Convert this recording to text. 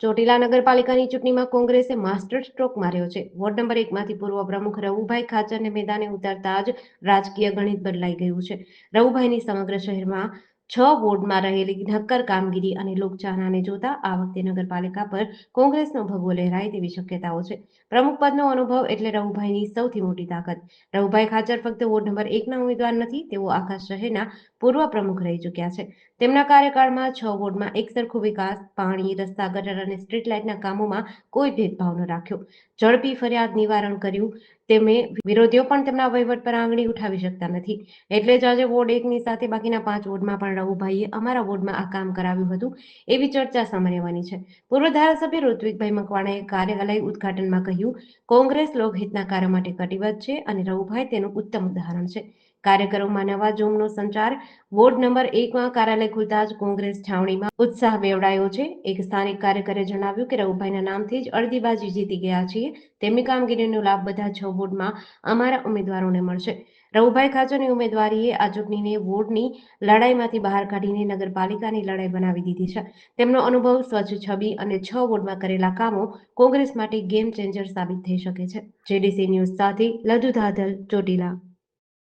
ચોટીલા નગરપાલિકાની ચૂંટણીમાં કોંગ્રેસે માસ્ટર સ્ટ્રોક માર્યો છે. વોર્ડ નંબર 1માંથી પૂર્વ પ્રમુખ રવુભાઈ ખાચરને મેદાને ઉતારતા જ રાજકીય ગણિત બદલાઈ ગયું છે. રવુભાઈની સમગ્ર શહેરમાં 6 વોર્ડમાં રહેલી નક્કર કામગીરી અને લોકચાહનાને જોતા આ વખતે નગરપાલિકા પર કોંગ્રેસનો ભગવો લહેરાય તેવી શક્યતાઓ છે. પ્રમુખ પદનો અનુભવ એટલે રવુભાઈની સૌથી મોટી તાકાત. રવુભાઈ ખાચર ફક્ત વોર્ડ નંબર 1ના ઉમેદવાર નથી, તેઓ આખા શહેરના પૂર્વ પ્રમુખ રહી ચૂક્યા છે. તેમના કાર્યકાળમાં 6 વોર્ડમાં એકસરખો વિકાસ, પાણી, રસ્તા, ગટર અને સ્ટ્રીટ લાઇટના કામોમાં કોઈ ભેદભાવ ન રાખ્યો. ઝડપી ફરિયાદ નિવારણ કર્યું. તેમે વિરોધીઓ પણ તેમના વહીવટ પર આંગળી ઉઠાવી શકતા નથી. એટલે જ આજે વોર્ડ 1ની સાથે બાકીના 5 વોર્ડમાં પણ રવુભાઈએ અમારા વોર્ડમાં આ કામ કરાવ્યું હતું એવી ચર્ચા સામાન્ય બની છે. પૂર્વ ધારાસભ્ય ઋત્વિકભાઈ મકવાણાએ કાર્યાલય ઉદ્ઘાટનમાં કહ્યું, કોંગ્રેસ લોકહિતના કાર્ય માટે કટિબદ્ધ છે અને રવુભાઈ તેનું ઉત્તમ ઉદાહરણ છે. કાર્યકરોમાં નવા જોમનો સંચાર. વોર્ડ નંબર 1માં કાર્યાલય ખુલતા જ કોંગ્રેસ છાવણીમાં ઉત્સાહ બેવડાયો છે. એક સ્થાનિક કાર્યકરે જણાવ્યું કે રવુભાઈના નામથી જ અડધી બાજી જીતી ગયા છીએ. તેમની કામગીરીનો લાભ બધા 6 વોર્ડમાં અમારા ઉમેદવારોને મળશે. રવુભાઈ ખાચરની ઉમેદવારીએ આ ચૂંટણીને વોર્ડની લડાઈમાંથી બહાર કાઢીને નગરપાલિકાની લડાઈ બનાવી દીધી છે. તેમનો અનુભવ, સ્વચ્છ છબી અને 6 વોર્ડમાં કરેલા કામો કોંગ્રેસ માટે ગેમ ચેન્જર સાબિત થઈ શકે છે. જેડીસી ન્યૂઝ સાથે લધુ ધાધલ, ચોટીલા.